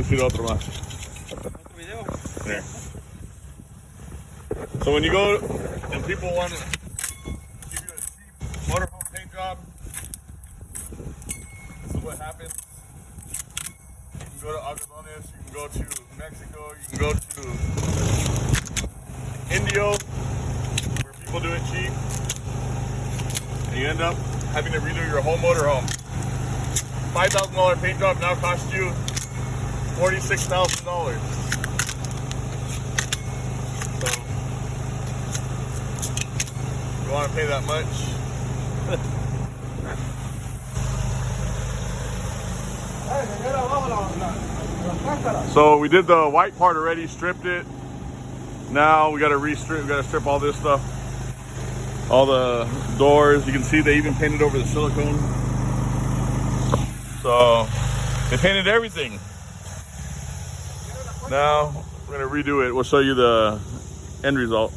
tienes que ir a otro más. There. So when you go and people want to give you a cheap motorhome paint job, this is what happens. You can go to Agadones, you can go to Mexico, you can go to Indio, where people do it cheap, and you end up having to redo your whole motorhome. $5,000 paint job now costs you $46,000. So, you want to pay that much? So we did the white part already, stripped it. Now we got to restrip. We got to strip all this stuff, all the doors. You can see they even painted over the silicone. So they painted everything. Now we're gonna redo it. We'll show you the end result.